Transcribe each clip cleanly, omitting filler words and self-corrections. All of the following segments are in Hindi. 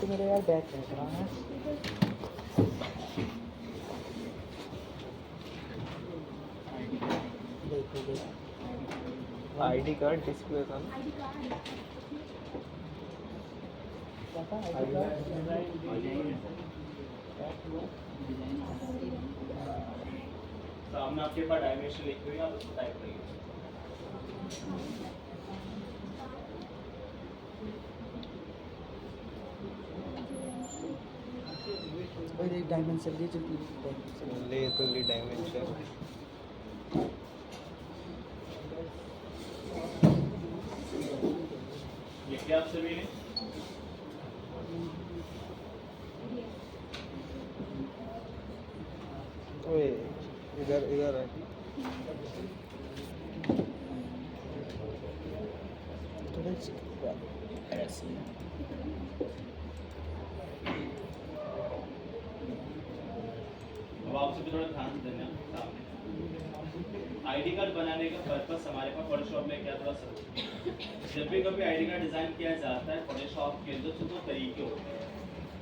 तो मेरे यार बैग रख रहा है। देखो देखो आईडी कार्ड डिस्प्ले था ना। क्या था ID कार्ड? सामने आपके पास डायमेंशन लिखी हुई है, आप उसको टाइप करिए। और एक डायमेंशन ली जल्दी ले तो ली डायमेंशन। लिखिए आप सभी ने। ओए इधर इधर है। थोड़ा ऐसे अब आप सभी थोड़ा ध्यान से देना सामने। आईडी कार्ड बनाने का पर्पस हमारे पास फोटोशॉप में क्या थोड़ा सा, जब भी कभी आईडी कार्ड डिजाइन किया जाता है फोटोशॉप के अंदर तो 2 तरीके होते हैं।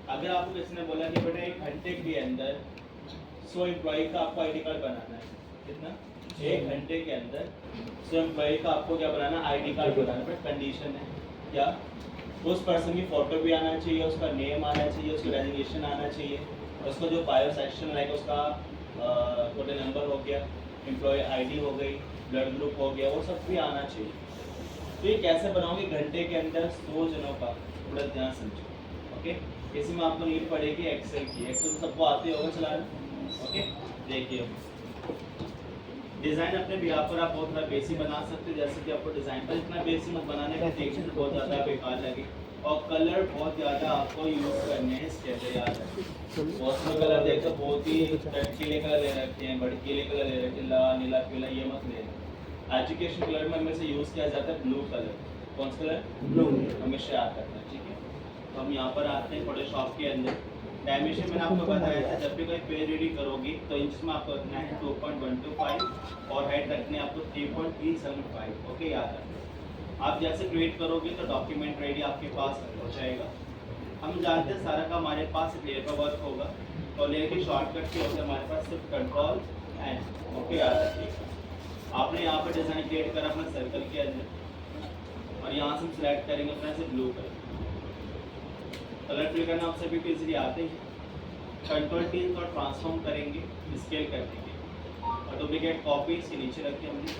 अगर आपको किसी ने बोला कि बेटा 1 घंटे के अंदर 100 एम्प्लॉय का आपको आईडी कार्ड बनाना है, कितना 1 घंटे के अंदर 100 एम्प्लॉय का आपको क्या बनाना, आईडी कार्ड बनाना। बट कंडीशन है क्या, उस पर्सन की फोटो भी आना चाहिए, उसका नेम आना चाहिए, उसका डेजिग्नेशन आना चाहिए, उसका जो बायो सेक्शन लाइक उसका टोटल नंबर हो गया, एम्प्लॉय आईडी हो गई, ब्लड ग्रुप हो गया, वो सब भी आना चाहिए। तो ये कैसे बनाओगे घंटे के अंदर 100 जनों का, थोड़ा ध्यान समझो। ओके, इसमें आपको नीड पड़ेगी एक्सेल की। एक्सेल सबको आते होगा चलाना। ओके, देखिए डिज़ाइन अपने बिहार पर आप बहुत सारा बेसिक बना सकते हैं, जैसे कि आपको डिज़ाइन पर इतना बेसिक मत बनाने का, देखने से बहुत ज़्यादा बेकार लगे। और कलर बहुत ज़्यादा आपको यूज़ करने हैं, इसके अंदर याद है। बहुत से कलर देखो बहुत ही चटकीले कलर ले रखे हैं, भड़कीले कलर ले रखे हैं, लाल नीला पीला, ये मत लेना। एजुकेशन कलर में हमें से यूज़ किया जाता है ब्लू कलर। कौन सा कलर? ब्लू। हमेशा याद रखना, ठीक है। तो हम यहाँ पर आते हैं फोटोशॉप के अंदर। डायमेंशन मैंने आपको बताया था, जब भी कोई पेज रेडी करोगी तो इंच में आपको रखना है 2.125 और हाइट रखनी है आपको 3.375। ओके, याद रखना। आप जैसे क्रिएट करोगे तो डॉक्यूमेंट रेडी आपके पास हो जाएगा। हम जानते हैं सारा का हमारे पास लेयर का वर्क होगा, तो लेयर की शॉर्टकट की होती है हमारे पास सिर्फ कंट्रोल एंड। ओके, याद रखिए। आपने यहाँ पर डिज़ाइन क्रिएट करा अपना सर्कल के अंदर, और यहाँ से हम सिलेक्ट करेंगे अपना से ब्लू कलर। कलर फिल करना आप सभी को इजीली आते हैं। कंट्रोल टी को ट्रांसफॉर्म करेंगे, स्केल कर देंगे और डुप्लीकेट कॉपी इसके नीचे रख के हमने।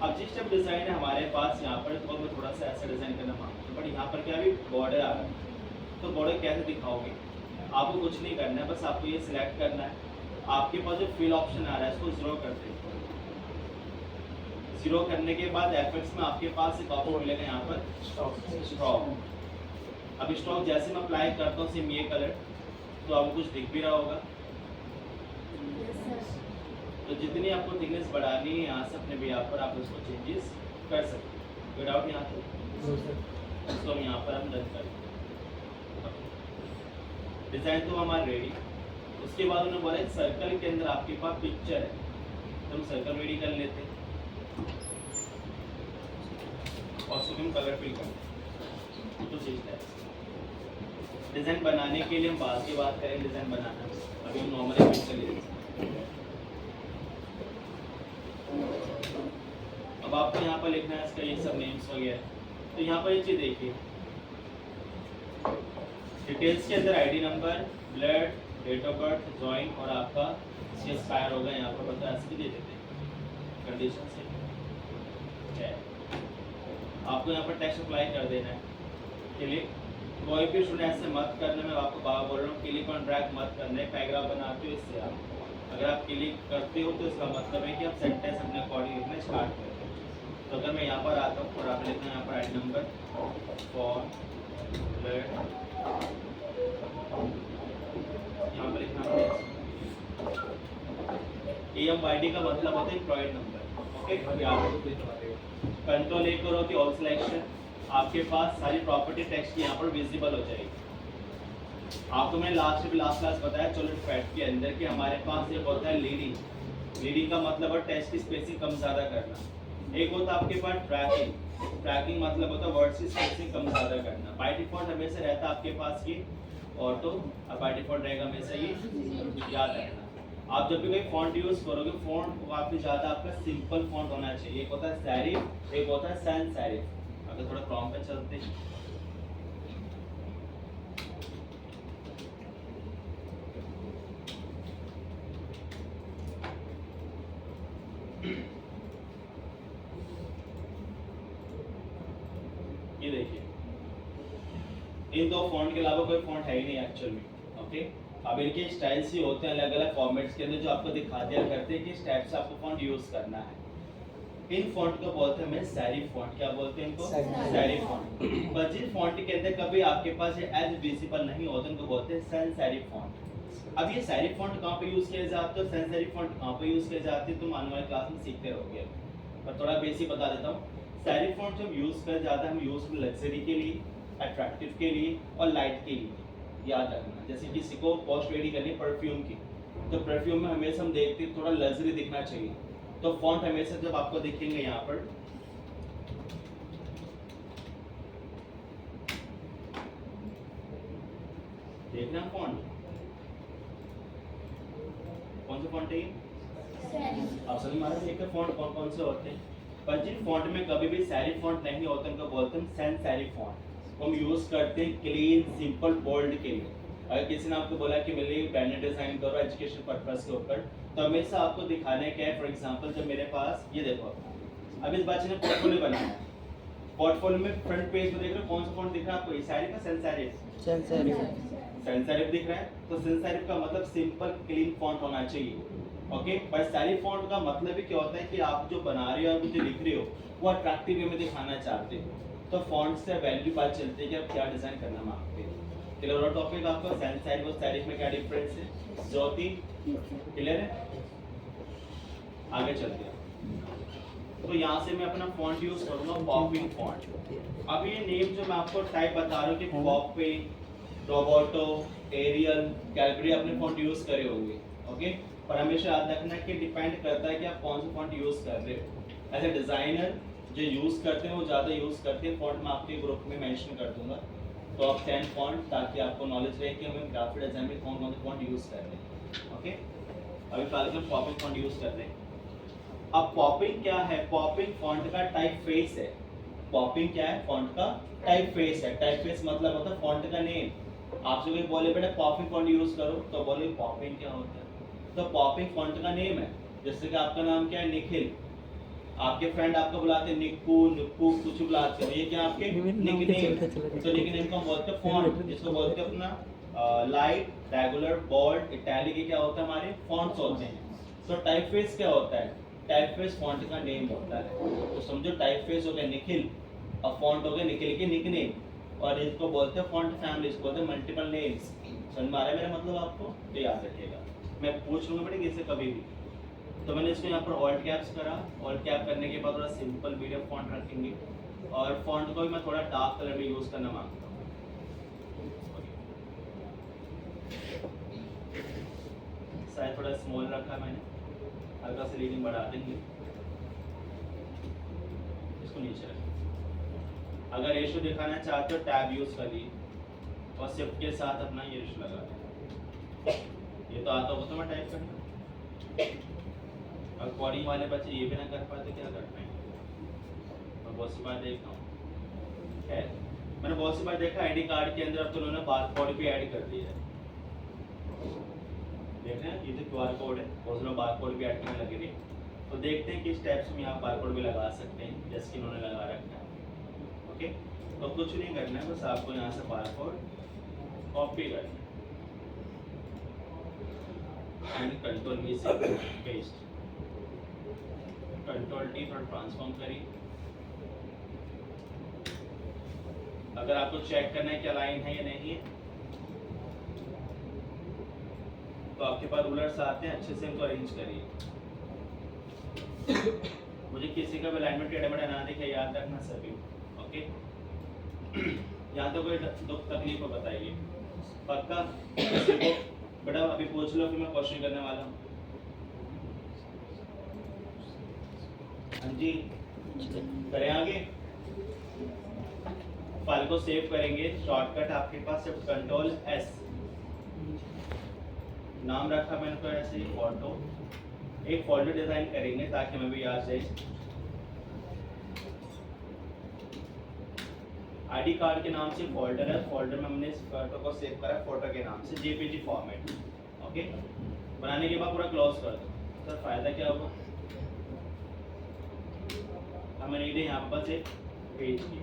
अब जिस टाइप डिज़ाइन है हमारे पास यहाँ पर, तो मैं थोड़ा सा ऐसा डिज़ाइन करना मांगता हूँ, बट यहाँ पर क्या भी बॉर्डर आ रहा है, तो बॉर्डर कैसे दिखाओगे? आपको कुछ नहीं करना है, बस आपको ये सिलेक्ट करना है। आपके पास जो फिल ऑप्शन आ रहा है इसको 0 कर देंगे। 0 करने के बाद एफेक्ट्स में आपके पास एक ऑप्शन मिलेगा यहाँ पर स्ट्रोक। अब स्ट्रोक जैसे मैं अप्लाई करता हूँ सेम ये कलर, तो आपको कुछ दिख भी रहा होगा। तो जितनी आपको थिकनेस बढ़ानी है यहाँ से अपने भी यहाँ पर आप उसको चेंजेस कर सकते हैं विदाउट यहाँ पर। इसको हम यहाँ पर हम डन करेंगे। डिज़ाइन तो हमारा रेडी। उसके बाद उन्होंने बोला एक सर्कल के अंदर आपके पास पिक्चर है, तो हम सर्कल रेडी कर लेते हैं और उसको हम कलर फिल करते हैं। तो चीज़ है डिज़ाइन बनाने के लिए हम बाद की बात करें, डिज़ाइन बनाना अभी हम नॉर्मली पिक्चर ले लेते हैं। अब आपको यहाँ पर लिखना है इसका ये सब नेम्स वगैरह। तो यहाँ पर ये चीज़ देखिए, डिटेल्स के अंदर ID number, blood, date of birth, join और आपका एक्सपायर होगा यहाँ पर बता ऐसे भी दे देते हैं कंडीशन से। आपको यहाँ पर टेक्स्ट अप्लाई कर देना है। क्लिक कोई भी स्टूडेंट ऐसे मत करना, मैं आपको बार बोल रहा हूँ क्लिक ऑन ड्रैग मत करना है। पैराग्राफ बनाते हो इससे आप अगर आप क्लिक करते हो तो इसका मतलब है कि आप सेंटेंस अपने अकॉर्डिंग लिखना स्टार्ट करते हो। तो अगर मैं यहाँ पर आता हूँ और आप लिखना है यहाँ पर आईडी नंबर फॉर ब्लड, यहाँ पर लिखना EMYD का मतलब होता है एम्प्लॉयड नंबर। ओके, कंट्रोल ए करो कि ऑल सिलेक्शन, आपके पास सारी प्रॉपर्टी टेक्स्ट की यहाँ पर विजिबल हो जाएगी। आपको मैंने लास्ट क्लास बताया चलो फैक्ट के अंदर कि हमारे पास एक होता है लीडिंग। लीडिंग का मतलब है टेक्स्ट की स्पेसिंग कम ज़्यादा करना। एक होता है आपके पास ट्रैकिंग। ट्रैकिंग मतलब होता है वर्ड्स की स्पेसिंग कम ज़्यादा करना। बाय डिफॉल्ट हमेशा रहता है आपके पास ये ऑटो, अब बाय डिफॉल्ट रहेगा हमेशा ये, याद रखना। आप जब भी कोई फॉन्ट यूज करोगे, फॉन्ट काफी ज्यादा आपका सिंपल फॉन्ट होना चाहिए। एक होता है सैरिफ, एक होता है सैन सैरिफ। अगर थोड़ा प्रॉम्प्ट पे चलते हैं, ये देखिए, इन दो फॉन्ट के अलावा कोई फॉन्ट है ही नहीं एक्चुअल में। ओके, अब इनके स्टाइल्स ही होते हैं अलग अलग फॉर्मेट्स के अंदर, जो आपको दिखा दिया करते हैं कि इस टाइप से आपको फॉन्ट यूज करना है। इन फॉन्ट को बोलते हैं सैरिफ फॉन्ट। क्या बोलते हैं इनको? Sheriff font. पर जिस फॉन्ट के अंदर कभी आपके पास ये एज विजिबल नहीं होते उनको बोलते हैं सैन सैरिफ फॉन्ट। अब ये सैरिफ फॉन्ट कहाँ पे यूज किए जाते हैं, सैन सैरिफ फॉन्ट कहाँ पे यूज किए जाते हैं, तुम आने वाले क्लास में सीखते रहोगे। पर थोड़ा बेसिक बता देता हूँ। सैरिफ फॉन्ट जब यूज कर जाता है, हम यूज लग्जरी के लिए, अट्रैक्टिव के लिए और लाइट के लिए। याद रखना, जैसे किसी को पोस्ट रेडी करनी परफ्यूम की, तो परफ्यूम में हमेशा हम देखते हैं थोड़ा लग्जरी दिखना चाहिए, तो फॉन्ट हमेशा जब आपको दिखेंगे यहाँ पर देखना फॉन्ट कौन सा फॉन्ट है ये, आप समझ मारा देखकर फॉन्ट कौन कौन से होते हैं। पर जिन फॉन्ट में कभी भी सैरिफ फॉन्ट नहीं होता उनको बोलते हैं सैन सैरिफ फॉन्ट। हम यूज करते हैं क्लीन सिंपल बोल्ड के लिए। अगर किसी ने आपको बोला कि मेरे लिए बैनर डिजाइन करो एजुकेशन पर्पस के ऊपर, तो हमेशा आपको दिखाने क्या है। फॉर एग्जांपल जब मेरे पास ये देखो, अब इस बच्चे ने पोर्टफोलियो बनाया है, पोर्टफोलियो में फ्रंट पेज में देख रहे हो कौन सा फॉन्ट दिख रहा है आपको, ये सैरिफ का sans serif, sans serif, sans serif दिख रहा है। तो सैन सैरिफ का मतलब सिंपल क्लीन फॉन्ट होना चाहिए। ओके, पर सैरिफ फॉन्ट का मतलब ही क्या होता है कि आप जो बना रहे हो और जो लिख रहे हो वो अट्रैक्टिव वे में दिखाना चाहते हो, तो फॉन्ट से वैल्यू पता चलती है कि आप क्या डिजाइन करना मांगते हो। क्लियर और टॉपिक आपको सैन सैरिफ और सैरिफ में क्या डिफरेंस है, ज्योति क्लियर है? आगे चलते हैं। तो यहाँ से मैं अपना फॉन्ट यूज करूंगा पॉपिंग फॉन्ट। अब ये नेम जो मैं आपको टाइप बता रहा हूँ कि पॉपिंग, रोबोटो, एरियल, कैलगरी अपने फॉन्ट यूज करे होंगे। ओके, पर हमेशा याद रखना कि डिपेंड करता है कि आप कौन सा फॉन्ट यूज कर रहे हो। एज ए डिजाइनर जो यूज करते हैं वो ज़्यादा यूज करते हैं फॉन्ट, मैं आपके ग्रुप में मेंशन कर दूंगा टॉप 10 फॉन्ट, ताकि आपको नॉलेज रहे कि हमें ग्राफिक डिजाइन में कौन कौन से फॉन्ट यूज कर रहे हैं। ओके, अभी फिलहाल हम पॉपिंग फॉन्ट यूज कर रहे हैं। अब पॉपिंग क्या है? पॉपिंग फॉन्ट का टाइप फेस है। पॉपिंग क्या है? फॉन्ट का टाइप फेस है। टाइप फेस मतलब होता है फॉन्ट का नेम। आपसे कोई बोले बेटा पॉपिंग फॉन्ट यूज करो, तो बोले पॉपिंग क्या होता है, तो पॉपिंग फॉन्ट का नेम है। जैसे कि आपका नाम क्या है, निखिल, आपके फ्रेंड आपको बुलाते हैं निक्कू, निक्कू कुछ बुलाते हो, ये क्या आपके निकनेम। तो निकनेम को हम बोलते हैं फॉन्ट, इसको बोलते हैं अपना लाइट, रेगुलर, बोल्ड, इटैलिक, ये क्या होता है हमारे फॉन्ट्स होते हैं। तो टाइपफेस क्या होता है? टाइपफेस फॉन्ट का नेम होता है। तो समझो टाइपफेस हो गया निखिल और फॉन्ट हो गया निखिल के निकनेम, और इसको बोलते हैं फॉन्ट फैमिली, इसको बोलते हैं मल्टीपल नेम्स। समझ में आ रहा है मेरा मतलब आपको? तो याद रखिएगा, मैं पूछ लूँगा बेटा किससे कभी भी। तो मैंने इसको यहाँ पर ऑल्ट कैप्स करा, ऑल्ट कैप करने के बाद थोड़ा सिंपल मीडियम फॉन्ट रखेंगे, और फॉन्ट को भी मैं थोड़ा डार्क कलर में यूज़ करना मांगता हूँ। शायद थोड़ा स्मॉल रखा मैंने, हल्का सा रीडिंग बढ़ा देंगे, इसको नीचे रखें। अगर रेशो दिखाना चाहते हो टैब यूज़ करिए और शिफ्ट के साथ अपना ये रेशो लगा दें। ये तो आता होगा तो मैं टाइप करना। और कोडिंग वाले बच्चे ये भी ना कर पाते, क्या कर पाएंगे? मैं बहुत सी बार देखता हूँ, खैर मैंने बहुत सी बार देखा आईडी कार्ड के अंदर अब तो उन्होंने बार कोड भी ऐड कर दिया है। देख रहे हैं, ये तो QR कोड है, बहुत लोग बार कोड भी ऐड करने लगे थे। तो देखते हैं किस टाइप से हम यहाँ बार कोड भी लगा सकते हैं, जैसे कि उन्होंने लगा रखा है। ओके, तो कुछ नहीं करना है, बस आपको यहाँ से बार कोड कॉपी करना है एंड कंट्रोल V से पेस्ट, कंट्रोल T पर ट्रांसफॉर्म करिए। अगर आपको चेक करना है क्या लाइन है या नहीं है, तो आपके पास रूलर्स आते हैं, अच्छे से इनको अरेंज करिए। मुझे किसी का भी अलाइनमेंट टेढ़ा मेढ़ा ना दिखे, याद रखना सभी। ओके, यहाँ तो कोई दुख तकलीफ हो बताइए, पक्का? बेटा अभी पूछ लो, फिर मैं क्वेश्चन करने वाला हूँ। हाँ जी, करें आगे। फाल्गुन को सेव करेंगे, शॉर्टकट आपके पास सिर्फ कंट्रोल एस, नाम रखा मैंने तो ऐसे ही फोटो। एक फोल्डर डिजाइन करेंगे ताकि हमें भी याद रहे। आईडी कार्ड के नाम से फोल्डर है, फोल्डर में हमने इस फोटो को सेव करा है फोटो के नाम से, जेपीजी फॉर्मेट। ओके, बनाने के बाद पूरा क्लोज कर दो। सर फायदा क्या होगा, हमें नीड है यहाँ पर से पेज की।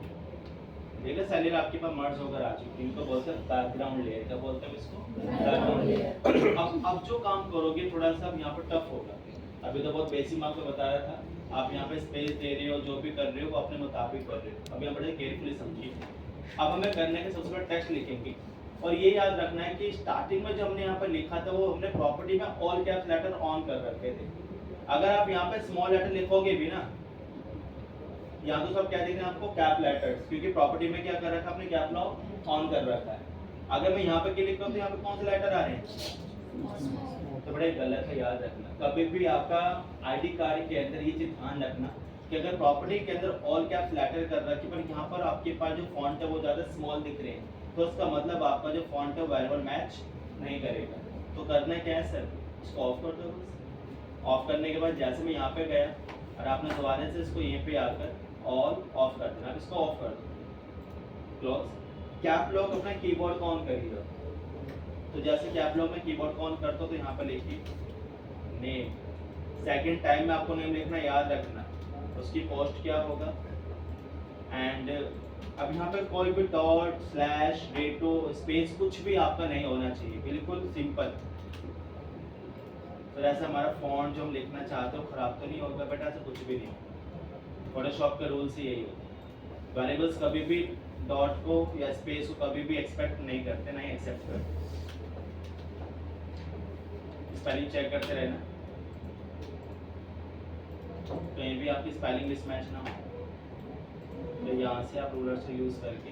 देखिए सेलर आपके पास मर्ज होकर आ चुकी है, इनको बोलते हैं बैकग्राउंड लेयर, क्या बोलते हैं इसको, बैकग्राउंड लेयर। अब जो काम करोगे थोड़ा सा यहाँ पर टफ होगा। अभी तो बहुत बेसिक मैं आपको बता रहा था, आप यहाँ पे स्पेस दे रहे हो, जो भी कर रहे हो वो अपने मुताबिक कर रहे हो। अभी हम बड़े केयरफुली समझिए। अब हमें करने के सबसे पहले टेक्स्ट लिखेंगे, और ये याद रखना है कि स्टार्टिंग में जो हमने यहाँ पर लिखा था वो हमने प्रॉपर्टी में ऑल कैप्स लेटर ऑन कर रखे थे। अगर आप यहाँ पे स्मॉल लेटर लिखोगे भी ना, यहाँ तो सब क्या देख रहे हैं आपको, कैप लेटर्स, क्योंकि प्रॉपर्टी में क्या कर रखा है आपने, कैप लॉक ऑन कर रखा है। अगर मैं यहाँ पे क्लिक करूँ तो यहाँ पे कौन से लेटर आ रहे हैं, तो बड़े गलत है, याद रखना। कभी भी आपका आईडी कार्ड के अंदर ये चीज ध्यान रखना कि अगर प्रॉपर्टी के अंदर ऑल कैप्स लेटर कर रखी पर यहाँ पर आपके पास जो फॉन्ट है वो ज़्यादा स्मॉल दिख रहे हैं, तो उसका मतलब आपका जो फॉन्ट है वेरिएबल मैच नहीं करेगा। तो करना क्या है सर, इसको ऑफ कर दो बस। ऑफ करने के बाद जैसे मैं यहाँ पे गया और आपने दोबारा से इसको यहीं पे आकर ऑल ऑफ कर देना। इसको ऑफ कर दो, क्लोज। कैप लॉक अपना कीबोर्ड को ऑन करिएगा। तो जैसे कैप लॉक में कीबोर्ड को ऑन करते हो तो यहाँ पर लिखिए नेम। सेकंड टाइम में आपको नेम लिखना याद रखना, उसकी पोस्ट क्या होगा। एंड अब यहाँ पे कोई भी डॉट स्लैश रेटो स्पेस कुछ भी आपका नहीं होना चाहिए, बिल्कुल सिंपल। तो ऐसा हमारा फॉन्ट जो हम लिखना चाहते हो खराब तो नहीं होगा बट ऐसा कुछ भी नहीं होगा। फोटोशॉप का रूल से यही होता है, वेरिएबल्स कभी भी डॉट को या स्पेस को कभी भी एक्सपेक्ट नहीं करते, नहीं एक्सेप्ट करते। स्पेलिंग चेक करते रहना, कहीं भी आपकी स्पेलिंग मिसमैच ना हो। तो यहाँ से आप रूलर से यूज करके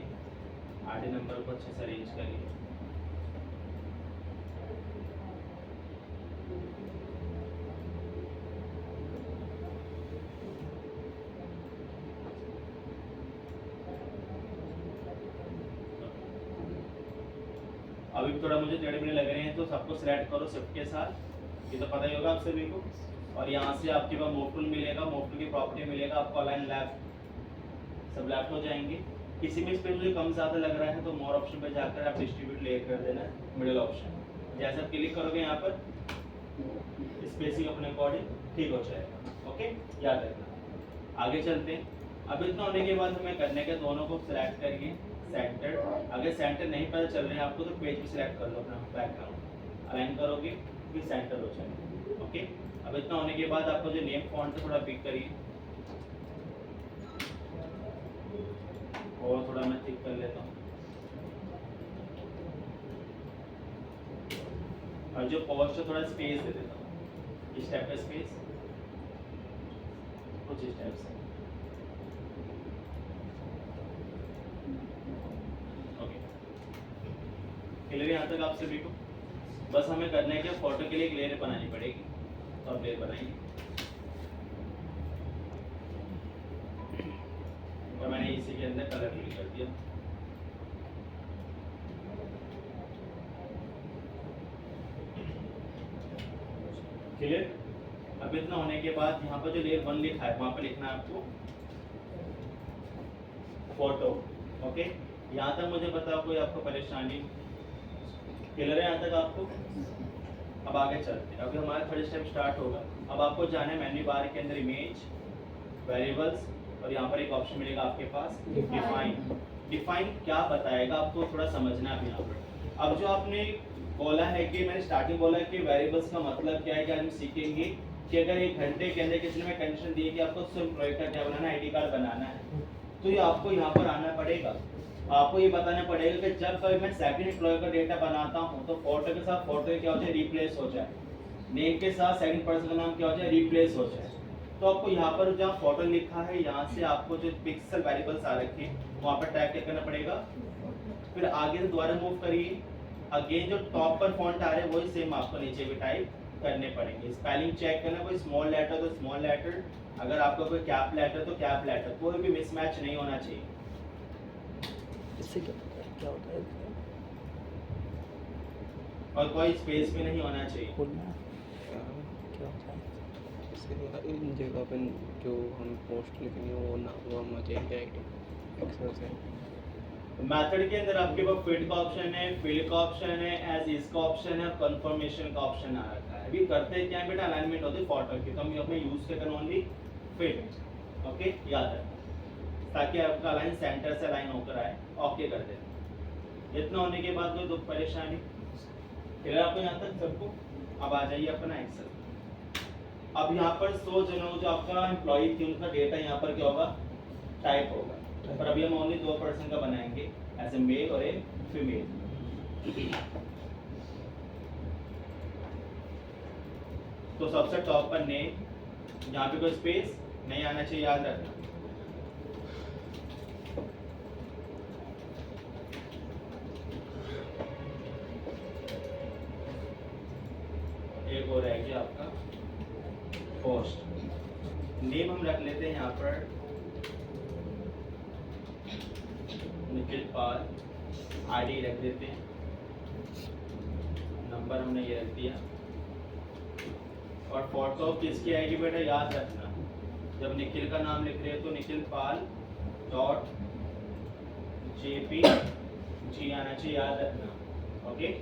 आधे नंबर को अच्छे से अरेंज करिए। अभी थोड़ा मुझे टेढ़े मेढ़े लग रहे हैं तो सबको सिलेक्ट करो शिफ्ट के साथ, ये तो पता ही होगा आप सभी को। और यहाँ से आपके पास मूव टूल मिलेगा, मूव टूल की प्रॉपर्टी मिलेगा आपको, अलाइन लेफ्ट, सब लेफ्ट हो जाएंगे। किसी में इस पर मुझे कम ज़्यादा लग रहा है तो मोर ऑप्शन पे जाकर आप डिस्ट्रीब्यूट ले कर देना, मिडिल ऑप्शन। जैसे आप क्लिक करोगे यहाँ पर स्पेसिंग अपने अकॉर्डिंग ठीक हो जाएगा। ओके, याद रखना। आगे चलते हैं। अब इतना होने के बाद हमें करने के दोनों को सिलेक्ट करिए सेंटर। अगर सेंटर नहीं पता चल रहे हैं आपको तो पेज भी सिलेक्ट कर लो अपना बैकग्राउंड, अलाइन करोगे फिर सेंटर हो जाएगा। ओके, अब इतना होने के बाद आपको जो नेम फॉन्ट है थोड़ा पिक करिए, और थोड़ा मैं थिक कर लेता हूँ। और जो पोस्ट है थोड़ा स्पेस दे देता हूँ, इस टाइप का स्पेस, कुछ इस टाइप से। ओके, क्लियर यहाँ तक आप सभी को? बस हमें करना है कि फोटो के लिए एक लेयर बनानी पड़ेगी, तो आप लेयर बनाएंगे। और मैंने इसी के अंदर कलर फिल कर दिया। क्लियर? अब इतना होने के बाद यहाँ पर जो लेयर 1 लिखा है वहाँ पर लिखना है आपको फोटो। ओके, यहाँ तक मुझे बताओ कोई आपको परेशानी? क्लियर है यहाँ तक आपको? अब आगे चलते हैं। अभी हमारा थर्ड स्टेप स्टार्ट होगा। अब आपको जाना है मेन्यू बार के अंदर इमेज, वेरिएबल्स, और यहाँ पर एक ऑप्शन मिलेगा आपके पास डिफाइन। डिफाइन क्या बताएगा आपको थोड़ा समझना है यहाँ पर। अब जो आपने बोला है कि मैंने स्टार्टिंग बोला कि वेरिएबल्स का मतलब क्या है कि हम सीखेंगे कि अगर 1 घंटे के अंदर किसी ने कंडीशन दी है कि आपको सिर्फ एम्प्लॉय का क्या बनाना है, आईडी कार्ड बनाना है, तो ये आपको यहाँ पर आना पड़ेगा। आपको ये बताना पड़ेगा कि जब कभी मैं सेकंड एम्प्लॉय का डेटा बनाता हूँ तो फोटो के साथ फोटो क्या हो जाए, रिप्लेस हो जाए, नेम के साथ सेकंड पर्सन का नाम क्या हो जाए, रिप्लेस हो जाए। तो आपको यहाँ पर जहाँ फोटो लिखा है यहाँ से आपको जो पिक्सल वेरिएबल्स आ रखे हैं वहाँ पर टाइप क्या करना पड़ेगा, फिर आगे से दोबारा मूव करिए। अगेन जो टॉप पर फॉन्ट आ रहे हैं वही सेम आपको नीचे भी टाइप करने पड़ेंगे। स्पेलिंग चेक करना, कोई स्मॉल लेटर तो स्मॉल लेटर, अगर आपका कोई कैप लेटर तो कैप लेटर, कोई भी मिसमैच नहीं होना चाहिए। इससे क्या होता है और कोई स्पेस भी नहीं होना चाहिए। खोलना क्या क्या होता है इसके द्वारा इन जगह पे जो हम पोस्ट लिखनी हो वो ना वो हम चेंज आएगी एक्सेल से। मेथड के अंदर आपके पास फिट का ऑप्शन है, फिल का ऑप्शन है, एज इज का ऑप्शन है, कंफर्मेशन का ऑप्शन आ रखा है। अभी करते हैं क्या है बेटा, अलाइनमेंट होती है फोटो की, तो हम यहाँ पे यूज करते हैं ओनली फिट। ओके, याद रखना ताकि आपका लाइन सेंटर से लाइन होकर आए। ओके कर देना। इतना होने के बाद कोई दुख परेशानी फिर आपको यहाँ तक सबको। अब आ जाइए अपना एक्सेल। अब यहाँ पर 100 जनों जो आपका एम्प्लॉय थी उनका डेटा यहाँ पर क्या होगा, टाइप होगा। पर अभी हम ओनली 2 पर्सन का बनाएंगे, एज ए मेल और ए फीमेल। तो सबसे टॉप पर नेम, यहाँ पे कोई स्पेस नहीं आना चाहिए, याद रखना। एक और है क्या आपका पोस्ट। नेम हम रख लेते हैं यहाँ पर निखिल पाल, आईडी रख देते हैं, नंबर हमने ये रख दिया। और फोटो किसकी आएगी बेटा, याद रखना। जब निखिल का नाम लिख रहे हैं तो निखिल पाल डॉट JP जी आना चाहिए, याद रखना। ओके,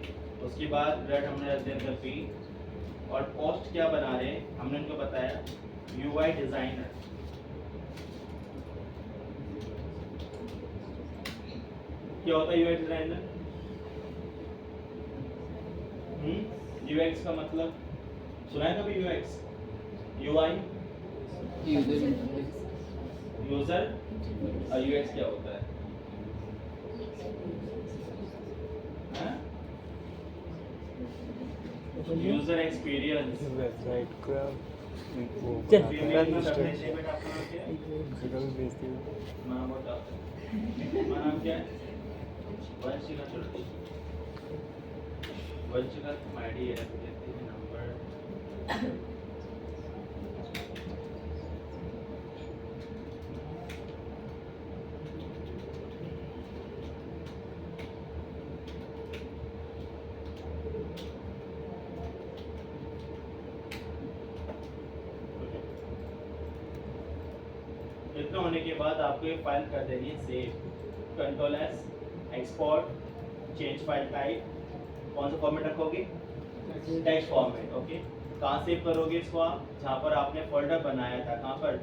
उसके बाद रेड हमने रख दिया P। और पोस्ट क्या बना रहे हैं हमने उनको बताया, UI डिजाइनर। क्या होता है UI डिजाइनर? UX का मतलब सुना है कभी? UX UI यूजर और UX क्या होता है? User experience. वेबसाइट का वो चल। फीमेल में रखने चाहिए बेटा। आपका नाम क्या है? कभी भेजती हूँ। नाम बता। तुम्हारा नाम क्या है? वंशिका चौधरी। वंशिका तुम आईडी रख देते हैं, नंबर। इतना होने के बाद आपको ये फाइल कर देनी है save. Ctrl+S, export, change file type. कौन सा फॉर्मेट रखोगे? Text format. ओके, कहाँ सेव करोगे इसको आप? जहाँ पर आपने फोल्डर बनाया था, कहाँ पर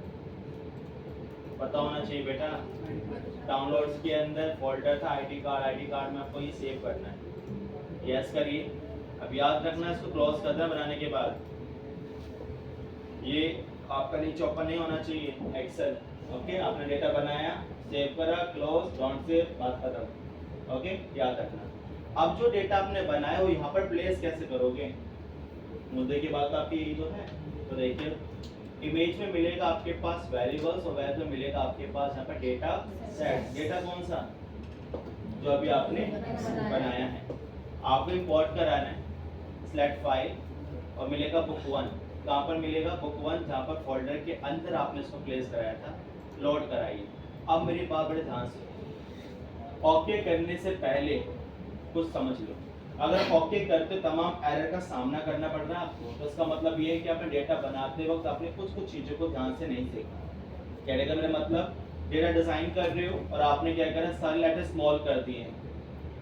पता होना चाहिए बेटा। डाउनलोड्स के अंदर फोल्डर था आईडी कार्ड में आपको ये सेव करना है। यस करिए। अब याद रखना, इसको क्लोज करना बनाने के बाद। ये आपका नीचे ओपन नहीं होना चाहिए एक्सेल। ओके, आपने डेटा बनाया, सेव करा, क्लोज, डोंट सेव, बात खत्म। ओके, याद रखना। अब जो डेटा आपने बनाया वो यहाँ पर प्लेस कैसे करोगे? मुद्दे की बात आपकी यही तो है। तो देखिए, इमेज में मिलेगा आपके पास वेरिएबल्स और वेरिएबल में मिलेगा आपके पास यहाँ पर डेटा सेट। डेटा कौन सा? जो अभी आपने बनाया है। आपको इंपोर्ट कराना है, सिलेक्ट फाइल, और मिलेगा बुक 1। कहाँ पर मिलेगा? बुक 1, जहाँ पर फोल्डर के अंदर आपने इसको प्लेस कराया था। लोड कराइए। अब मेरी बात बड़े ध्यान से, ओके करने से पहले कुछ समझ लो। अगर ओके करते तमाम एरर का सामना करना पड़ रहा है आपको, तो इसका मतलब ये है कि आपने डेटा बनाते वक्त आपने कुछ चीज़ों को ध्यान से नहीं देखा। कहने का मेरा मतलब, डेटा डिजाइन कर रहे हो और आपने क्या करा, सारे लेटर स्मॉल कर दिए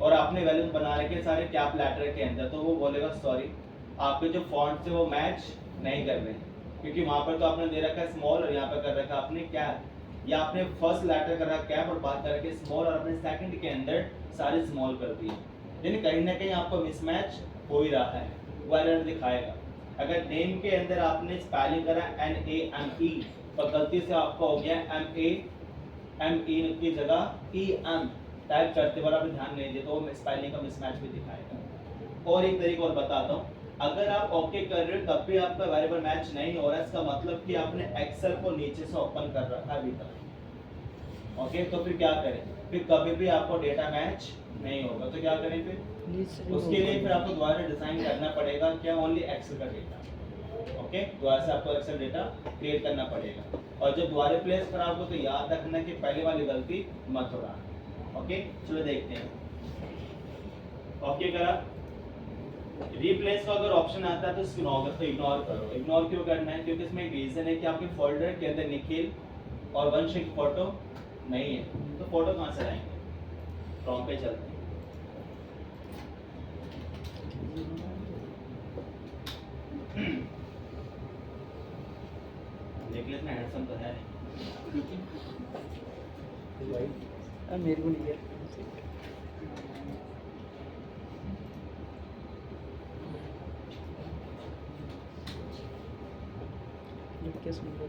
और आपने वैल्यू बना रखे सारे कैप लेटर के अंदर, तो वो बोलेगा सॉरी आपके जो फॉन्ट से वो मैच नहीं कर रहे हैं, क्योंकि वहाँ पर तो आपने दे रखा है स्मॉल और यहाँ पर कर रखा आपने कैप, या आपने फर्स्ट लेटर कर रखा कैप और बात कर रखे स्मॉल और अपने सेकंड के अंदर सारे स्मॉल कर दिए। यानी कहीं ना कहीं आपको मिसमैच हो ही रहा है, वो एरर दिखाएगा। अगर नेम के अंदर आपने स्पेलिंग करा NAME और गलती से आपका हो गया MAME की जगह EM टाइप करते बार आपने ध्यान नहीं दिया तो वो स्पेलिंग का मिसमैच भी दिखाएगा। और एक तरीका और बताता हूँ, अगर आप ओके कर रहे हो तब भी आपका वेरिएबल मैच नहीं हो रहा है, इसका मतलब कि आपने एक्सेल को नीचे से ओपन कर रखा है अभी तक। ओके, तो फिर क्या करें? फिर कभी भी आपको डेटा मैच नहीं होगा, तो क्या करें फिर? उसके लिए फिर आपको दोबारा डिजाइन करना पड़ेगा, क्या? ओनली एक्सेल का डेटा। ओके, दोबारा से आपको एक्सेल डेटा क्रिएट करना पड़ेगा। और जब दोबारा प्लेस करोगे तो याद रखना कि पहले वाली गलती मत दोहराना। ओके चलो देखते हैं। ओके करा, रिप्लेस का अगर ऑप्शन आता है तो इसको इग्नोर करो। इग्नोर क्यों करना है? क्योंकि इसमें एक रीजन है कि आपके फोल्डर के अंदर निखिल और वंश की फोटो नहीं है, तो फोटो कहाँ से लाएंगे? फ्रॉम पे चलते हैं। निखिल इतना हैंडसम तो है नहीं। मेरे को नहीं है। क्या सुंदर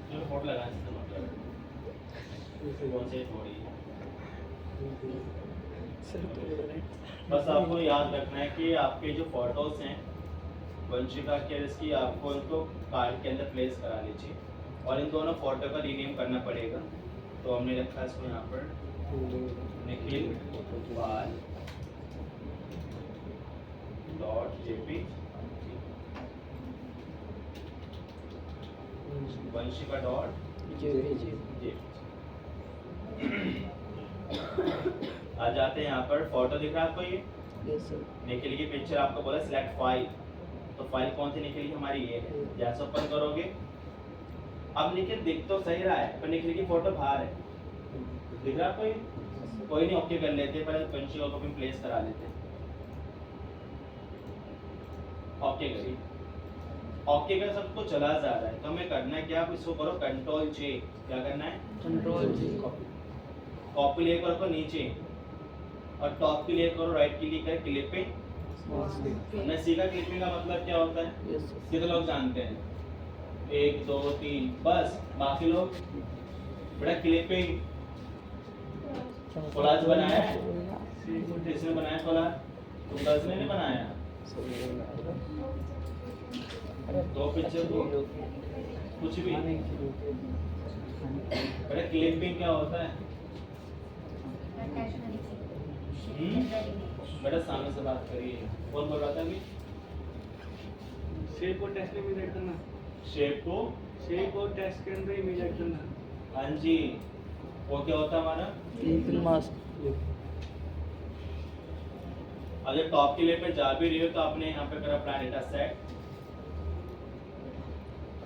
चलो फोटो लगा इसका मतलब कौन से थोड़ी। बस आपको याद रखना है कि आपके जो फोटोज हैं वंशिका के इसकी आपको उनको कार्ड के अंदर प्लेस करा लीजिए और इन दोनों फोटो का रीनेम करना पड़ेगा। तो हमने रखा है इसको यहाँ पर निखिल पाल .jp वंशिका .jp। आ जाते हैं यहाँ पर, फोटो दिख रहा है आपको? ये यस सर। निखिल की पिक्चर आपको बोला सिलेक्ट फाइल, तो फाइल कौन सी निखिल की? हमारी ये है। जैसे ओपन करोगे अब निखिल दिख तो सही रहा है पर निखिल की फोटो बाहर है, दिख रहा है आपको? ये कोई नहीं, ओके कर लेते, पहले वंशिका को भी प्लेस करा लेते हैं। ओके करिए, ओके का सबको चला जा रहा है तो हमें करना है क्या? आप इसको करो कंट्रोल जे। क्या करना है? कंट्रोल जी। कॉपी ले करो नीचे और टॉप के लिए करो राइट क्लिक कर क्लिपिंग। हमने सीखा क्लिपिंग का मतलब क्या होता है? Yes sir. कितने लोग जानते हैं? 1 2 3 बस, बाकी लोग बड़ा क्लिपिंग कोलाज बनाया है? किसने बनाया कोलाज? तुम ने नहीं बनाया? दो पिक्चर को कुछ भी बड़ा क्लिपिंग क्या होता है? बेटा सामने से बात करिए। कौन बोल रहा था अभी? शेप और टेक्स्ट में इमिटेट करना। शेप और टेक्स्ट के अंदर इमिटेट करना। हाँ जी, वो क्या होता है हमारा? Little mask. अगर टॉप के लिए पे जा भी रही हो तो आपने यहाँ पे करा अपना डेटा सेट,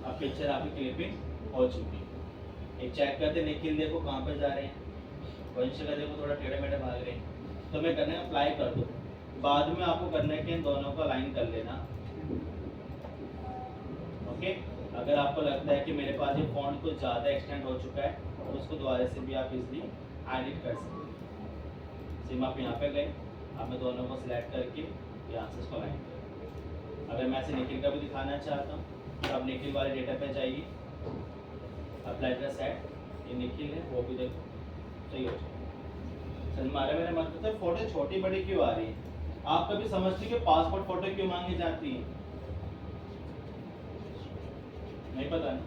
अब पिक्चर आपकी क्लिपिंग हो चुकी है। एक चेक करते निखिल देखो कहाँ पे जा रहे हैं, वंशिका देखो थोड़ा टेढ़े मेढ़े भाग रहे हैं, तो मैं करना है अप्लाई कर दो। बाद में आपको करना है कि इन दोनों को अलाइन कर लेना। ओके, अगर आपको लगता है कि मेरे पास ये फॉन्ट कुछ ज़्यादा एक्सटेंड हो चुका है तो उसको दोबारा से भी आप इजली एडिट कर सकते हैं। सिम आप यहाँ पे गए, आपने दोनों को सिलेक्ट करके यहाँ से इसको अलाइन करें। अगर मैं ऐसे निखिल का भी दिखाना चाहता हूँ तो आप निखिल वाले डेटा पे जाइए, अप्लाई का सेट, ये निखिल है वो भी देखो सही हो जाए। हमारे मेरे मतलब से फोटो छोटी बड़ी क्यों आ रही है? आप कभी समझते कि पासपोर्ट फोटो क्यों मांगी जाती है? नहीं पता ना?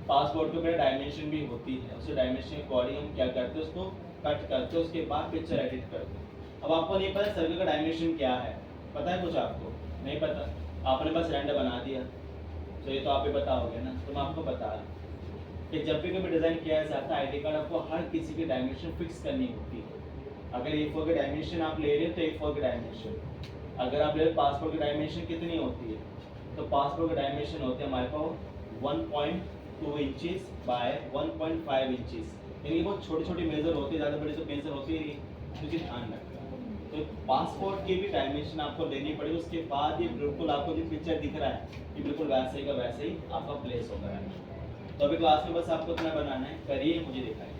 पासपोर्ट पे डायमेंशन भी होती है, उस डायमेंशन के अकॉर्डिंग हम क्या करते हैं, उसको कट करते हैं, उसके बाद पिक्चर एडिट करते हैं। अब आपको नहीं पता सर्कल का डायमेंशन क्या है, पता है कुछ आपको? नहीं पता, आपने बस रेंडर बना दिया, तो ये तो आप ही बताओगे ना, तो मैं आपको बता रहा हूँ कि जब भी कभी डिज़ाइन किया जाता है आईडी कार्ड आपको हर किसी की डायमेंशन फिक्स करनी होती है। अगर A4 की डायमेंशन आप ले रहे हो तो A4 की डायमेंशन, अगर आप ले रहे हो पासपोर्ट की डायमेंशन कितनी होती है, तो पासपोर्ट की डायमेंशन होती है हमारे पास 1.2 इंचेस बाय 1.5 इंचेस, यानी बहुत छोटी छोटी मेजर होती है, ज़्यादा बड़ी तो मेजर होती ही नहीं, मुझे ध्यान रखना। तो पासपोर्ट की भी डायमेंशन आपको देनी पड़ेगी, उसके बाद ये बिल्कुल आपको जो पिक्चर दिख रहा है ये बिल्कुल वैसे ही का वैसे ही आपका प्लेस होगा। तो अभी क्लास में बस आपको इतना बनाना है, करिए, मुझे दिखाइए।